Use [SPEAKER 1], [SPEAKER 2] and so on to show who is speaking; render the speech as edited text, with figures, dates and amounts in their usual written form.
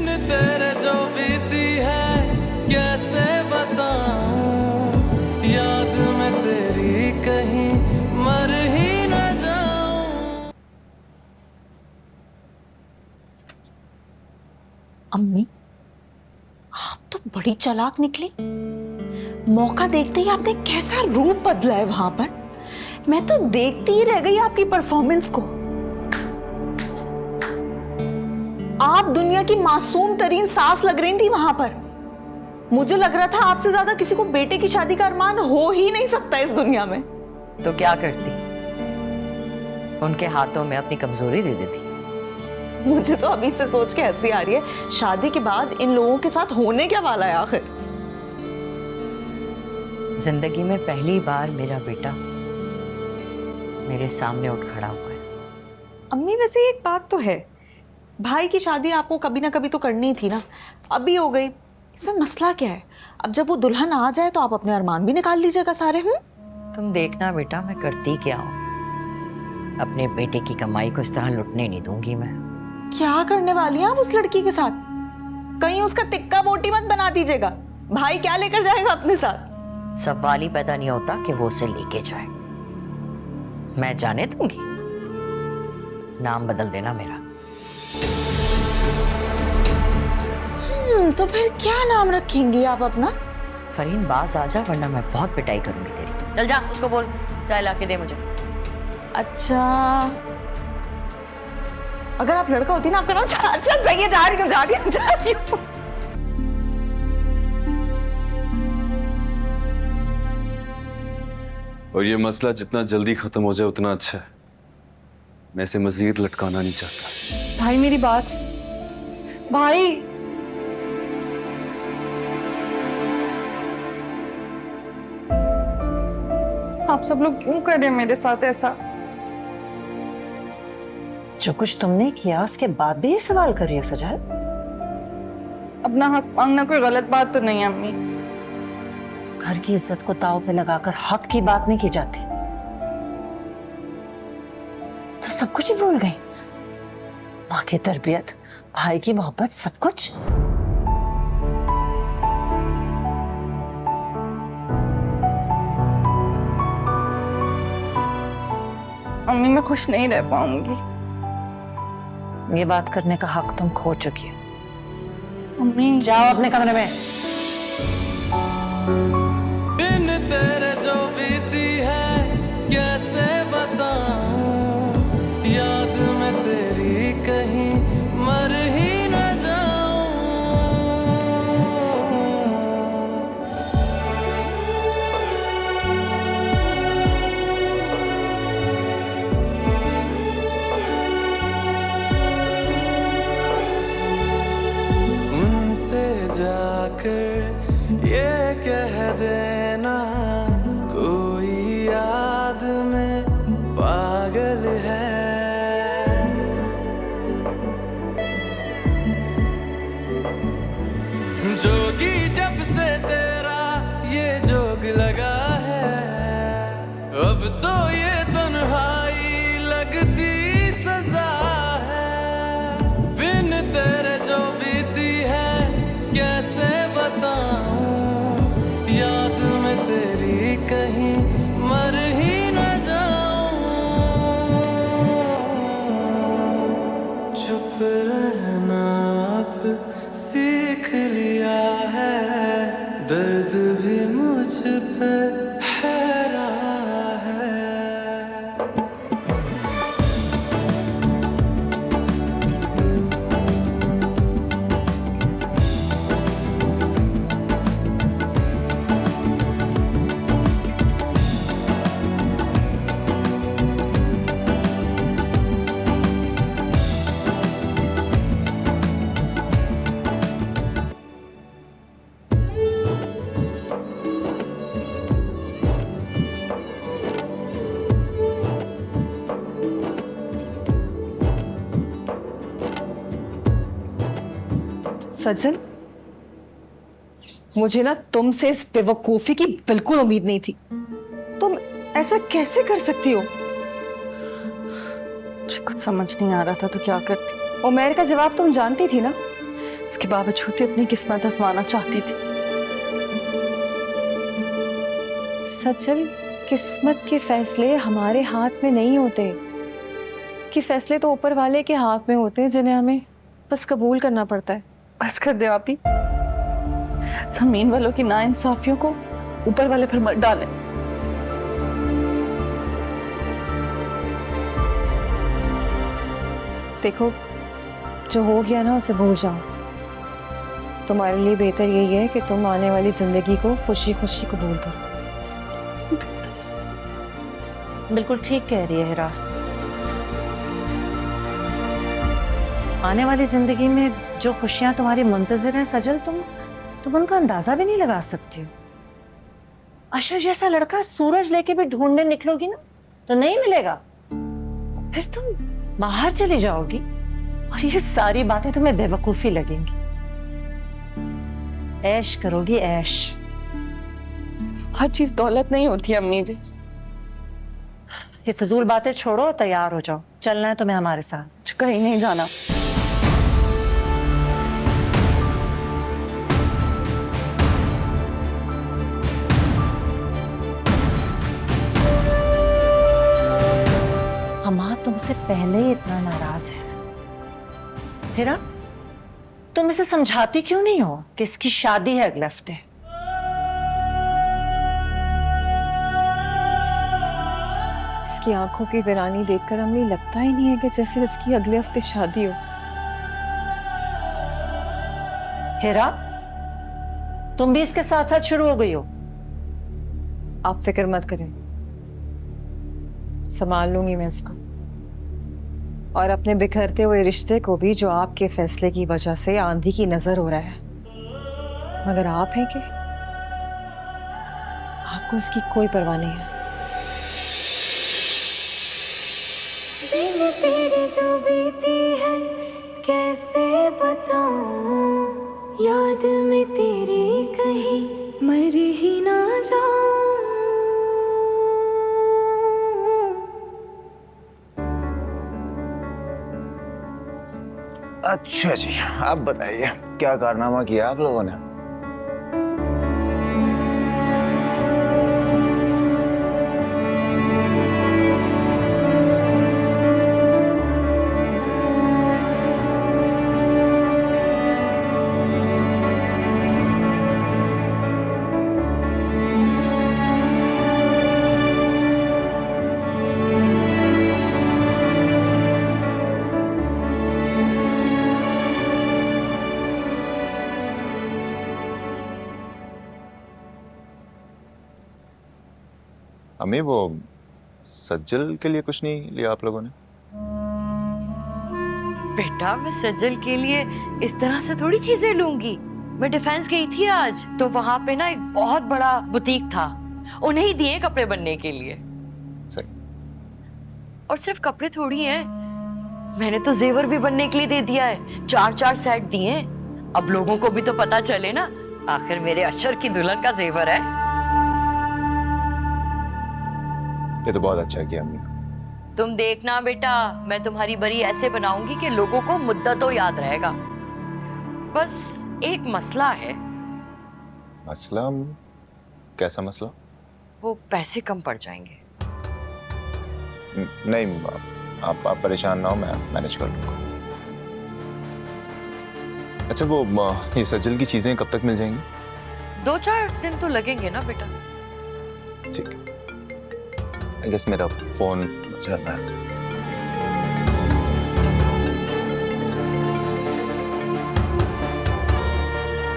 [SPEAKER 1] बिन तेरे जो बीती है कैसे बताऊं, याद में तेरी कहीं मर ही न जाऊं।
[SPEAKER 2] अम्मी, आप तो बड़ी चालाक निकली। मौका देखते ही आपने कैसा रूप बदला है वहां पर। मैं तो देखती ही रह गई आपकी परफॉर्मेंस को। आप दुनिया की मासूम तरीन सास लग रही थी वहां पर। मुझे लग रहा था आपसे ज्यादा किसी को बेटे की शादी का अरमान हो ही नहीं सकता इस दुनिया में।
[SPEAKER 3] तो क्या करती, उनके हाथों में अपनी कमजोरी दे देती।
[SPEAKER 2] मुझे तो अभी से सोच के हंसी आ रही है, शादी के बाद इन लोगों के साथ होने क्या वाला है आखिर।
[SPEAKER 3] जिंदगी में पहली बार मेरा बेटा मेरे सामने उठ खड़ा हुआ है।
[SPEAKER 2] अम्मी वैसे एक बात तो है, भाई की शादी आपको कभी ना कभी तो करनी थी ना, अभी हो गई, इसमें मसला क्या है। अब जब वो दुल्हन आ जाए तो आप अपने अरमान भी निकाल लीजिएगा सारे।
[SPEAKER 3] तुम देखना बेटा, मैं करती क्या हूँ। अपने बेटे की कमाई को इस तरह लुटने नहीं दूंगी मैं।
[SPEAKER 2] क्या करने वाली हैं आप उस लड़की के साथ? कहीं उसका तिक्का बोटी मत बना दीजिएगा। भाई क्या लेकर जाएगा अपने साथ?
[SPEAKER 3] सवाल ही पैदा नहीं होता कि वो उसे लेके जाए। मैं जाने दूंगी? नाम बदल देना मेरा।
[SPEAKER 2] तो फिर क्या नाम रखेंगी आप अपना?
[SPEAKER 3] फरीन बाज आ जा, वरना मैं बहुत पिटाई करूंगी तेरी। चल जा, उसको बोल चाय ला के दे मुझे।
[SPEAKER 2] अच्छा, अगर आप लड़का होती ना आपका नाम अच्छा सही है। जा रही हूँ।
[SPEAKER 4] और ये मसला जितना जल्दी खत्म हो जाए उतना अच्छा है। मैं इसे मजीद लटकाना नहीं चाहता।
[SPEAKER 5] भाई मेरी बात, भाई आप सब लोग क्यों कर रहे हैं मेरे साथ ऐसा?
[SPEAKER 6] जो कुछ तुमने किया उसके बाद भी ये सवाल कर रही हो सजल?
[SPEAKER 5] अपना हक मांगना कोई गलत बात तो नहीं है अम्मी।
[SPEAKER 6] घर की इज्जत को दांव पे लगाकर हक की बात नहीं की जाती। तो सब कुछ ही भूल गई? माँ की तरबियत, भाई की मोहब्बत, सब कुछ?
[SPEAKER 5] अम्मी मैं खुश नहीं रह पाऊंगी।
[SPEAKER 6] ये बात करने का हक तुम खो चुकी हो।
[SPEAKER 5] अम्मी
[SPEAKER 6] जाओ अपने कमरे में।
[SPEAKER 1] बिन तेरे जो बीती है कैसे बताऊं, याद में तेरी कहीं मर ही न जाऊं। उनसे जाकर ये कह देना कोई याद में पागल है। जोगी जब से तेरा ये जोग लगा है, अब तो ये तन्हाई लगती सजा है। बिन तेरे जो बीती है कैसे बताऊं, याद में तेरी कहीं मर ही न जाऊं। चुप रहना अब सीख लिया है, दर्द भी मुझ पे हैरा है।
[SPEAKER 2] सजल, मुझे ना तुमसे इस बेवकूफी की बिल्कुल उम्मीद नहीं थी। तुम ऐसा कैसे कर सकती हो?
[SPEAKER 5] मुझे कुछ समझ नहीं आ रहा था तो क्या करती।
[SPEAKER 2] उमैर का जवाब तुम जानती थी ना।
[SPEAKER 5] उसके बावजूद भी अपनी किस्मत आजमाना चाहती थी। सचल, किस्मत के फैसले हमारे हाथ में नहीं होते, कि फैसले तो ऊपर वाले के हाथ में होते हैं, जिन्हें हमें बस कबूल करना पड़ता है। बस कर दे आप ही, जमीन वालों की नाइंसाफियों को ऊपर वाले पर मत डालें।
[SPEAKER 6] देखो, जो हो गया ना उसे भूल जाओ। तुम्हारे लिए बेहतर यही है कि तुम आने वाली जिंदगी को खुशी खुशी कबूल करो। बिल्कुल ठीक कह रही है हिरा। आने वाली जिंदगी में जो खुशियां तुम्हारी मुंतजिर हैं सजल, तुम उनका अंदाजा भी नहीं लगा सकती हो। अशर जैसा लड़का सूरज लेके भी ढूंढने निकलोगी ना तो नहीं मिलेगा, फिर तुम बाहर चली जाओगी और ये सारी बातें तुम्हें बेवकूफी लगेंगी। ऐश करोगी ऐश।
[SPEAKER 5] हर चीज दौलत नहीं होती अम्मी जी।
[SPEAKER 6] ये फजूल बातें छोड़ो, तैयार हो जाओ, चलना है तुम्हें हमारे साथ।
[SPEAKER 5] कहीं नहीं जाना।
[SPEAKER 6] हमारा तुमसे पहले ही इतना नाराज है। हिरा, तुम इसे समझाती क्यों नहीं हो कि इसकी शादी है अगले हफ्ते?
[SPEAKER 5] इसकी आंखों की वीरानी देखकर अम्मी लगता ही नहीं है कि जैसे इसकी अगले हफ्ते शादी हो।
[SPEAKER 6] हिरा, तुम भी इसके साथ साथ शुरू हो गई हो।
[SPEAKER 5] आप फिक्र मत करें, संभाल लूंगी मैं इसको, और अपने बिखरते हुए रिश्ते को भी, जो आपके फैसले की वजह से आंधी की नजर हो रहा है। मगर आप हैं कि आपको उसकी कोई परवाह नहीं है।
[SPEAKER 7] दिन तेरे जो बीती है कैसे बताऊं, याद में तेरी कहीं मर ही ना जाऊं।
[SPEAKER 8] अच्छा जी, आप बताइए क्या कारनामा किया आप लोगों ने?
[SPEAKER 9] अम्मी, वो सज्जल के लिए कुछ नहीं लिया आप लोगों ने?
[SPEAKER 3] बेटा, मैं सज्जल के लिए इस तरह से थोड़ी चीजें लूंगी। मैं डिफेंस गई थी आज, तो वहां पे ना एक बहुत बड़ा बुटीक था, उन्हें ही दिए कपड़े बनने के लिए।
[SPEAKER 9] सही।
[SPEAKER 3] और सिर्फ कपड़े थोड़ी हैं, मैंने तो जेवर भी बनने के लिए दे दिया है। 4-4 सेट दिए। अब लोगों को भी तो पता चले ना, आखिर मेरे अशर की दुल्हन का जेवर है।
[SPEAKER 9] ये तो बहुत अच्छा किया अम्मी।
[SPEAKER 3] तुम देखना बेटा, मैं तुम्हारी बरी ऐसे बनाऊंगी कि लोगों को मुद्दतों याद रहेगा। बस एक मसला है।
[SPEAKER 9] मसला? कैसा मसला?
[SPEAKER 3] वो पैसे कम पड़ जाएंगे।
[SPEAKER 9] नहीं, आप परेशान ना हो, मैं मैनेज कर लूंगा। अच्छा, वो ये सज्जल की चीजें कब तक मिल जाएंगी?
[SPEAKER 3] 2-4 दिन तो लगेंगे ना बेटा।
[SPEAKER 9] ठीक है। आई गेस मेरा फोन चल रहा है।